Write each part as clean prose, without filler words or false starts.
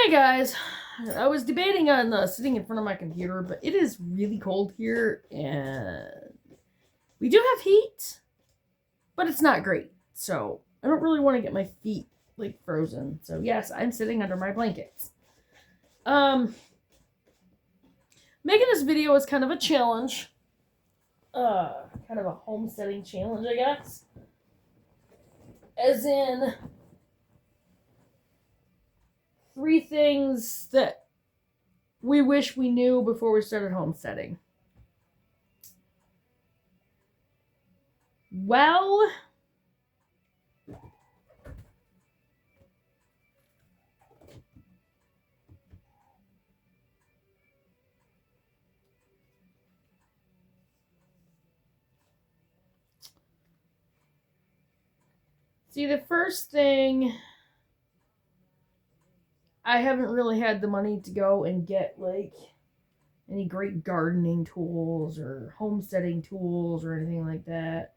Hey guys, I was debating on sitting in front of my computer, but it is really cold here, and we do have heat, but it's not great, so I don't really want to get my feet, like, frozen. So yes, I'm sitting under my blankets. Making this video is kind of a challenge. Kind of a homesteading challenge, I guess. As in 3 things that we wish we knew before we started homesteading. Well, see, the first thing, I haven't really had the money to go and get, like, any great gardening tools or homesteading tools or anything like that.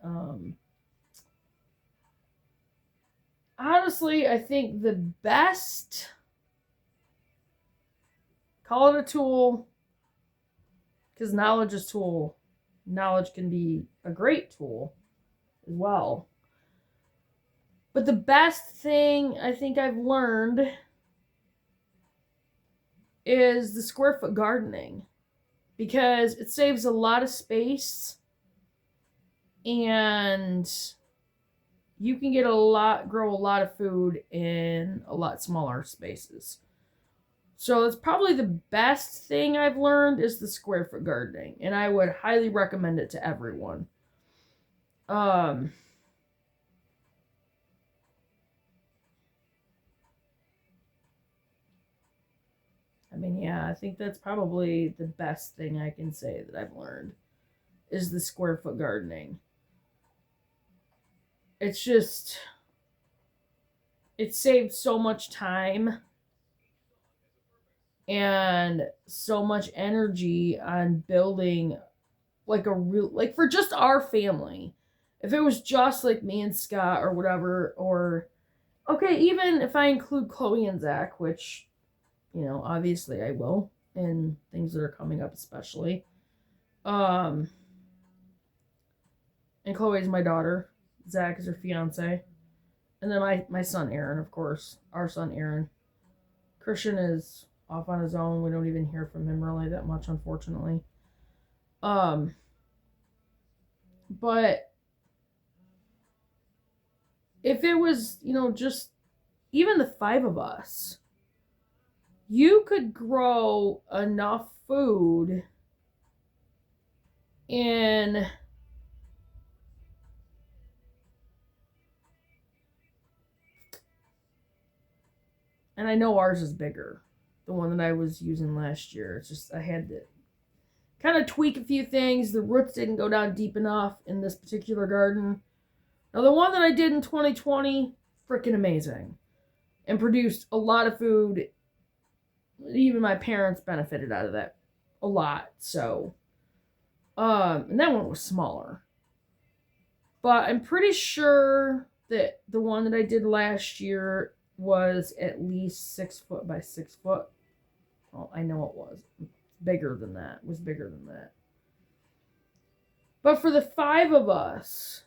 Honestly, I think the best, call it a tool, because knowledge is tool. Knowledge can be a great tool as well. But the best thing I think I've learned is the square foot gardening, because it saves a lot of space and you can grow a lot of food in a lot smaller spaces. So that's probably the best thing I've learned is the square foot gardening, and I would highly recommend it to everyone. I mean, yeah, I think that's probably the best thing I can say that I've learned is the square foot gardening. It's just, it saves so much time and so much energy on building, like, a real, like, for just our family. If it was just like me and Scott or whatever, or okay, even if I include Chloe and Zach, which, you know, obviously I will, and things that are coming up especially. And Chloe's my daughter. Zach is her fiance. And then my son Aaron, of course. Our son Aaron. Christian is off on his own. We don't even hear from him really that much, unfortunately. But if it was, you know, just even the 5 of us, you could grow enough food in and I know ours is bigger, the one that I was using last year. It's just I had to kind of tweak a few things. The roots didn't go down deep enough in this particular garden. Now, the one that I did in 2020, freaking amazing, and produced a lot of food. Even my parents benefited out of that a lot. So, and that one was smaller. But I'm pretty sure that the one that I did last year was at least 6 foot by 6 foot. Well, I know it was. Bigger than that. It was bigger than that. But for the 5 of us,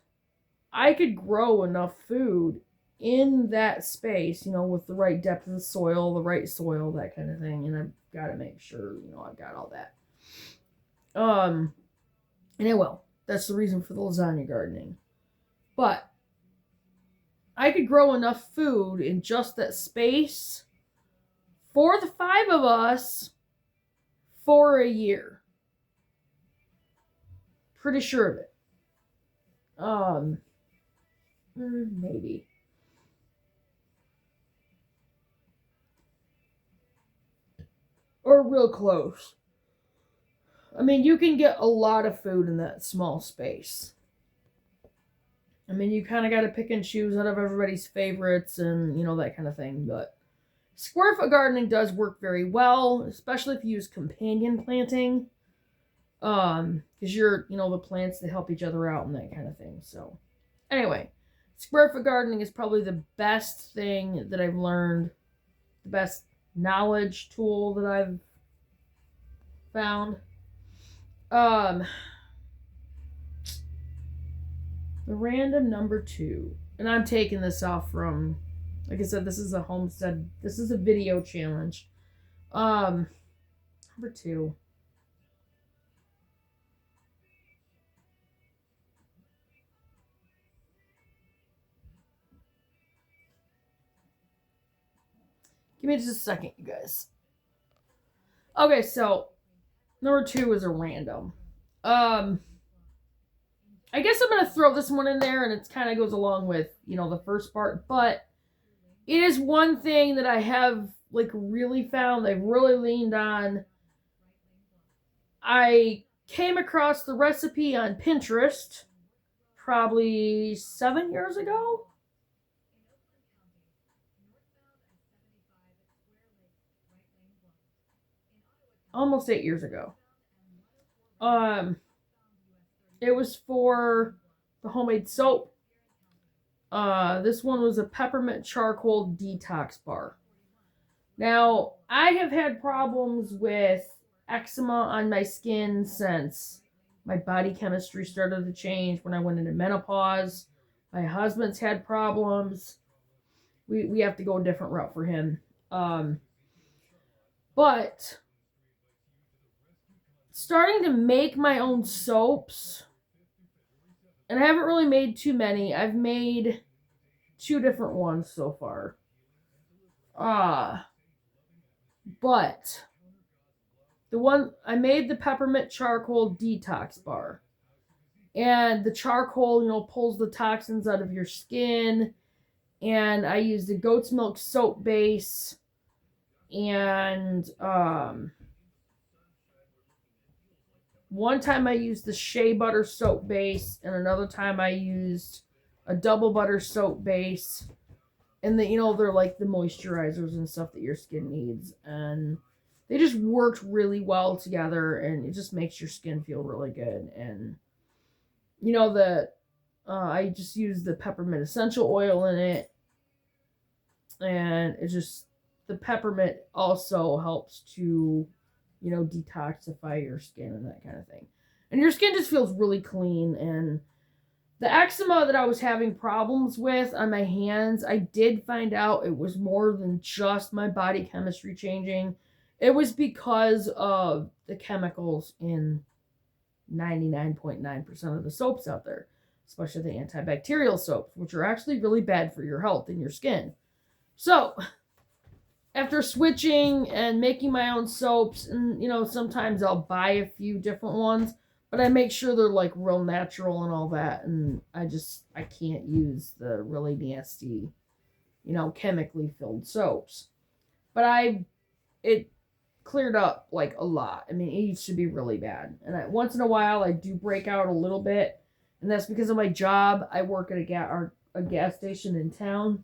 I could grow enough food in that space, you know, with the right depth of the soil, that kind of thing. And I've got to make sure, you know, I've got all that. And I will. That's the reason for the lasagna gardening. But I could grow enough food in just that space for the 5 of us for a year. Pretty sure of it. Maybe. Or real close. I mean, you can get a lot of food in that small space. I mean, you kind of got to pick and choose out of everybody's favorites and, you know, that kind of thing. But square foot gardening does work very well, especially if you use companion planting. Because you're, you know, the plants that help each other out and that kind of thing. So, anyway, square foot gardening is probably the best thing that I've learned. The best knowledge tool that I've found. The random number 2. And I'm taking this off from, like I said, this is a homestead. This is a video challenge. Number 2. Give me just a second, you guys. Okay, so number 2 is a random. I guess I'm going to throw this one in there, and it kind of goes along with, the first part, but it is one thing that I have, really found, I've really leaned on. I came across the recipe on Pinterest probably 7 years ago. Almost 8 years ago. It was for the homemade soap. This one was a peppermint charcoal detox bar. Now, I have had problems with eczema on my skin since my body chemistry started to change when I went into menopause. My husband's had problems. We have to go a different route for him. But starting to make my own soaps, and I haven't really made too many. I've made 2 different ones so far. But the one I made, the peppermint charcoal detox bar. And the charcoal, pulls the toxins out of your skin. And I used a goat's milk soap base. And one time I used the shea butter soap base, and another time I used a double butter soap base. And they're like the moisturizers and stuff that your skin needs. And they just worked really well together, and it just makes your skin feel really good. And, I just used the peppermint essential oil in it. And it just, the peppermint also helps to, detoxify your skin and that kind of thing. And your skin just feels really clean. And the eczema that I was having problems with on my hands, I did find out it was more than just my body chemistry changing. It was because of the chemicals in 99.9% of the soaps out there, especially the antibacterial soaps, which are actually really bad for your health and your skin. So, after switching and making my own soaps, and, sometimes I'll buy a few different ones, but I make sure they're, real natural and all that, and I can't use the really nasty, chemically filled soaps. But it cleared up, a lot. I mean, it used to be really bad. And once in a while, I do break out a little bit, and that's because of my job. I work at a gas station in town,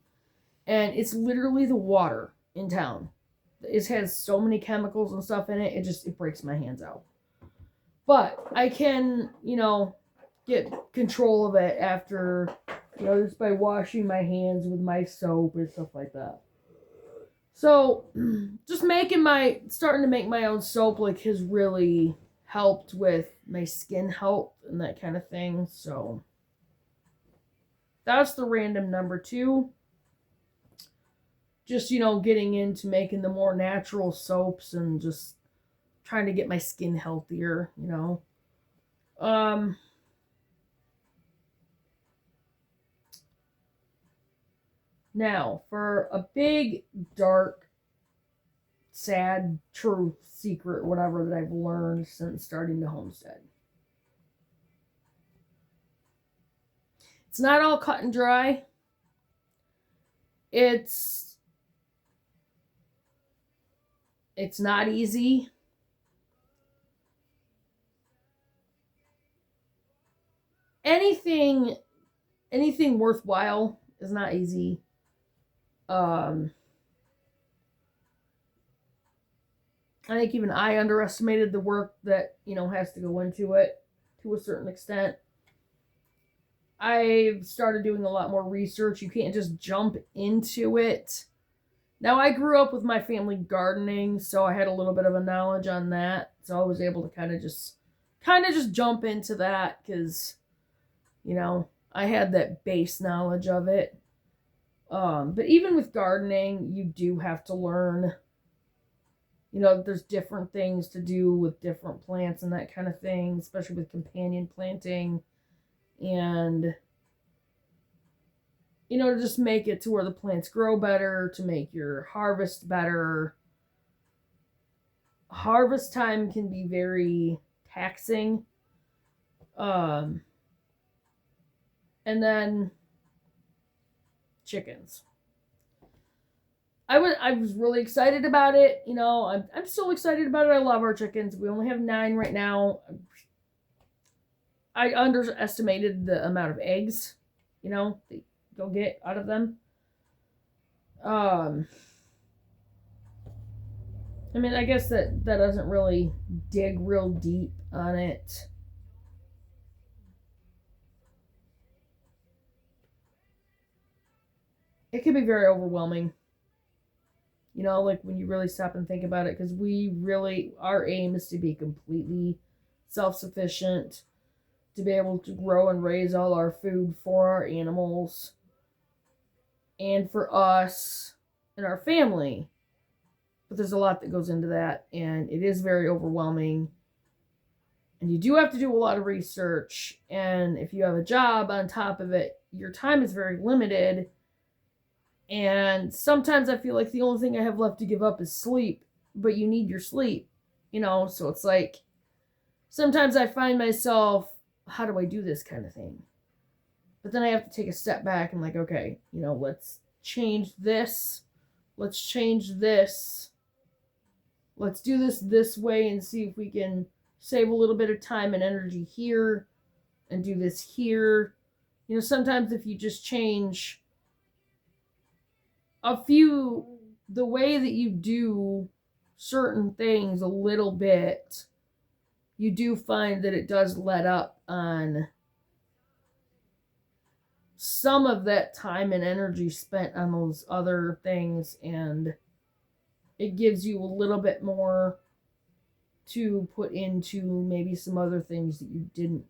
and it's literally the water in town. It has so many chemicals and stuff in it, it breaks my hands out. But I can, get control of it after, just by washing my hands with my soap and stuff like that. So, just starting to make my own soap, has really helped with my skin health and that kind of thing. So, that's the random number 2. Just, getting into making the more natural soaps and just trying to get my skin healthier, Now, for a big, dark, sad truth, secret, whatever that I've learned since starting the homestead. It's not all cut and dry. It's not easy. Anything worthwhile is not easy. I think even I underestimated the work that, has to go into it to a certain extent. I've started doing a lot more research. You can't just jump into it Now, I grew up with my family gardening, so I had a little bit of a knowledge on that. So I was able to kind of just jump into that because, you know, I had that base knowledge of it. But even with gardening, you do have to learn, you know, there's different things to do with different plants and that kind of thing, especially with companion planting and, you know, to just make it to where the plants grow better, to make your harvest better. Harvest time can be very taxing. And then chickens. I was really excited about it. You know, I'm still excited about it. I love our chickens. We only have 9 right now. I underestimated the amount of eggs, you know, that you'll get out of them. I mean, I guess that doesn't really dig real deep on it. It can be very overwhelming. You know, like when you really stop and think about it, because our aim is to be completely self-sufficient, to be able to grow and raise all our food for our animals and for us and our family. But there's a lot that goes into that, and it is very overwhelming. And you do have to do a lot of research, and if you have a job on top of it, your time is very limited. And sometimes I feel like the only thing I have left to give up is sleep, but you need your sleep, you know? So it's like, sometimes I find myself, how do I do this kind of thing? But then I have to take a step back and like, okay, you know, let's change this. Let's change this. Let's do this way and see if we can save a little bit of time and energy here and do this here. You know, sometimes if you just change the way that you do certain things a little bit, you do find that it does let up on some of that time and energy spent on those other things, and it gives you a little bit more to put into maybe some other things that you didn't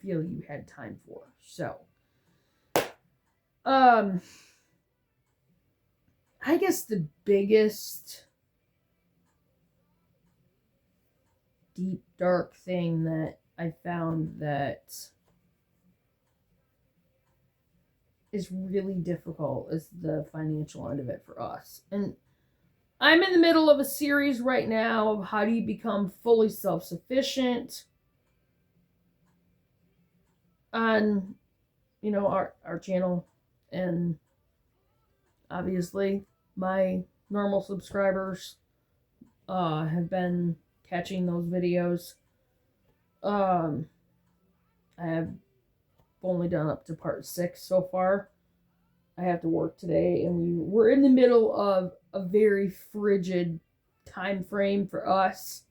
feel you had time for. So, I guess the biggest deep, dark thing that I found that is really difficult is the financial end of it for us. And I'm in the middle of a series right now of how do you become fully self-sufficient on, you know, our channel. And obviously my normal subscribers have been catching those videos. I have only done up to part 6 so far. I have to work today, and we're in the middle of a very frigid time frame for us.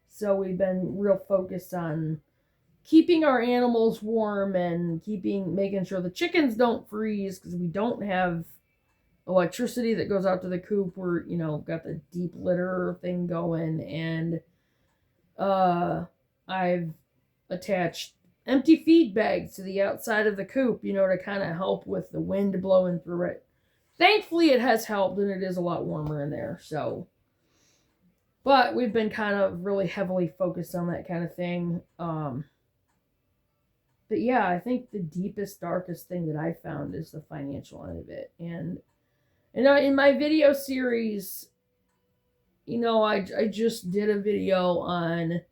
So we've been real focused on keeping our animals warm and making sure the chickens don't freeze, because we don't have electricity that goes out to the coop. We're, you know, got the deep litter thing going, and I've attached empty feed bags to the outside of the coop, you know, to kind of help with the wind blowing through it. Thankfully, it has helped, and it is a lot warmer in there, so. But we've been kind of really heavily focused on that kind of thing. But yeah, I think the deepest, darkest thing that I found is the financial end of it. And in my video series, you know, I just did a video on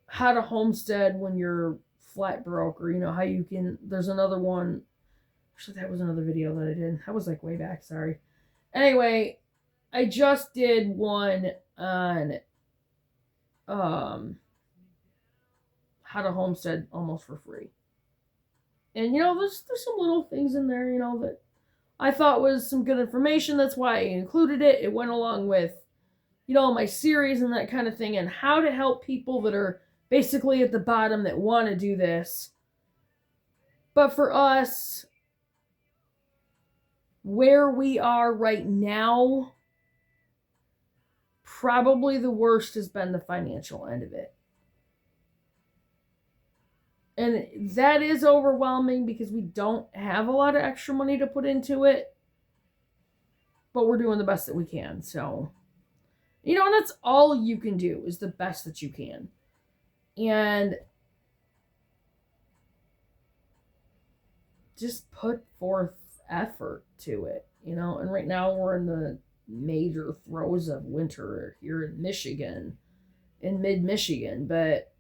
how to homestead when you're flat broke, or, you know, how you can, there's another one. Actually, that was another video that I did. That was like way back, sorry. Anyway, I just did one on how to homestead almost for free. And, you know, there's some little things in there, you know, that I thought was some good information. That's why I included it. It went along with, you know, my series and that kind of thing, and how to help people that are basically at the bottom that want to do this. But for us, where we are right now, probably the worst has been the financial end of it. And that is overwhelming because we don't have a lot of extra money to put into it. But we're doing the best that we can. So, and that's all you can do, is the best that you can. And just put forth effort to it, And right now we're in the major throes of winter here in Michigan, in mid-Michigan. But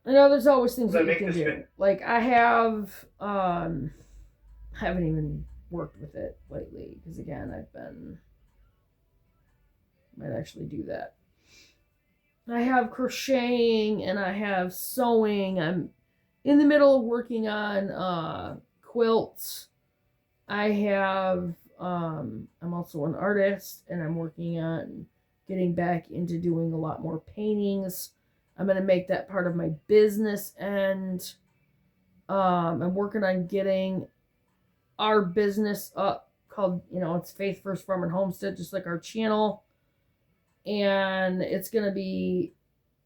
I know there's always things that you can do. Like I haven't even worked with it lately because again, might actually do that. I have crocheting and I have sewing. I'm in the middle of working on quilts. I have I'm also an artist and I'm working on getting back into doing a lot more paintings. I'm going to make that part of my business, and I'm working on getting our business up called, it's Faith First Farm and Homestead, just like our channel. And it's going to be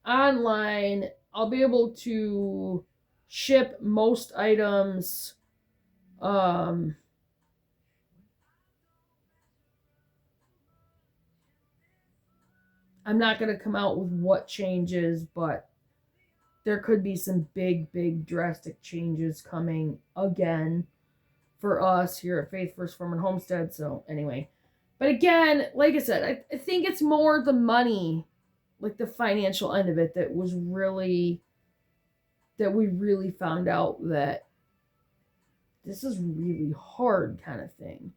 online. I'll be able to ship most items. I'm not going to come out with what changes, but there could be some big, drastic changes coming again for us here at Faith First Farm and Homestead. So anyway, but again, like I said, I think it's more the money, like the financial end of it, that we really found out that this is really hard kind of thing.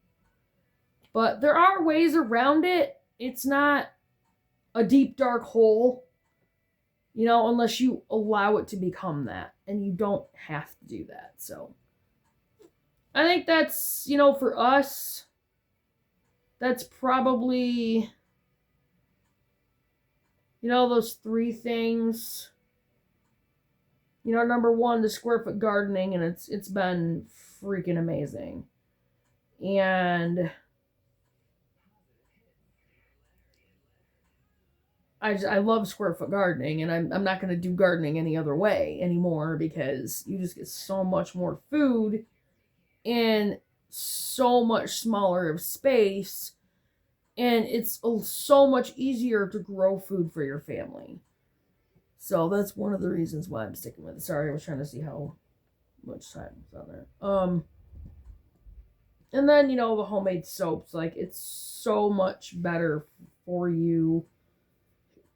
But there are ways around it. It's not a deep, dark hole, unless you allow it to become that. And you don't have to do that. So I think that's, for us, that's probably, those three things. Number one, the square foot gardening, and it's been freaking amazing. And I love square foot gardening, and I'm not going to do gardening any other way anymore because you just get so much more food in so much smaller of space, and it's so much easier to grow food for your family. So that's one of the reasons why I'm sticking with it. Sorry, I was trying to see how much time was on there. And then, the homemade soaps, like it's so much better for you,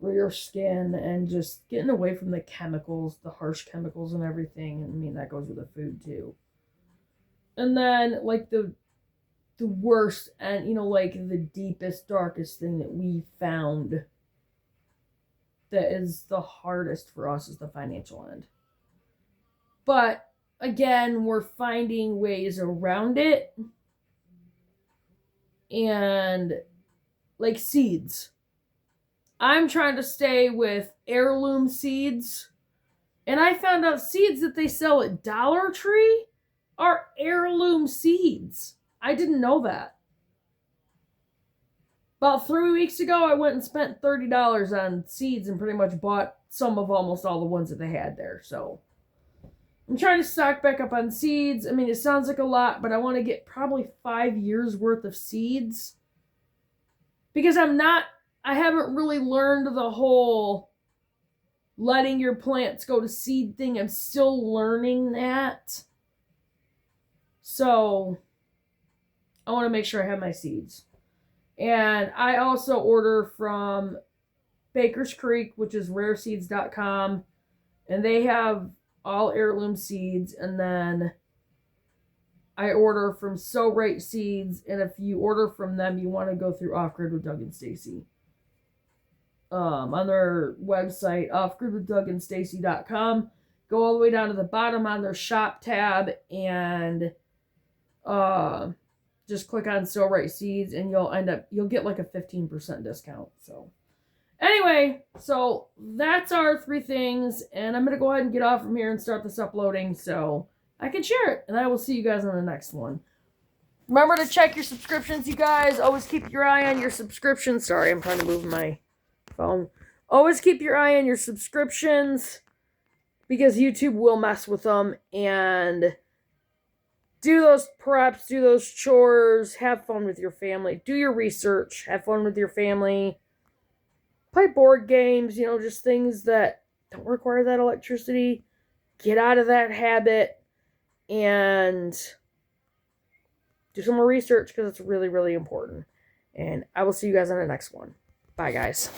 for your skin, and just getting away from the chemicals, the harsh chemicals and everything. I mean, that goes with the food too. And then, like, the worst and, like, the deepest, darkest thing that we found that is the hardest for us is the financial end. But, again, we're finding ways around it. And, like, seeds. I'm trying to stay with heirloom seeds. And I found out seeds that they sell at Dollar Tree are heirloom seeds. I didn't know that. About 3 weeks ago, I went and spent $30 on seeds and pretty much bought some of almost all the ones that they had there. So I'm trying to stock back up on seeds. I mean, it sounds like a lot, but I want to get probably 5 years worth of seeds. Because I haven't really learned the whole letting your plants go to seed thing. I'm still learning that. So I want to make sure I have my seeds. And I also order from Baker's Creek, which is rareseeds.com. And they have all heirloom seeds. And then I order from So Right Seeds. And if you order from them, you want to go through Off Grid with Doug and Stacy. On their website, offgridwithdougandstacy.com. Go all the way down to the bottom on their shop tab and just click on So Right Seeds, and you'll get like a 15% discount. So Anyway, so that's our 3 things, and I'm going to go ahead and get off from here and start this uploading so I can share it, and I will see you guys on the next one. Remember to check your subscriptions, you guys. Always keep your eye on your subscriptions. Sorry, I'm trying to move my phone. Always keep your eye on your subscriptions because YouTube will mess with them, and do those preps, do those chores, have fun with your family, do your research, have fun with your family. Play board games, just things that don't require that electricity. Get out of that habit and do some more research because it's really, really important. And I will see you guys on the next one. Bye, guys.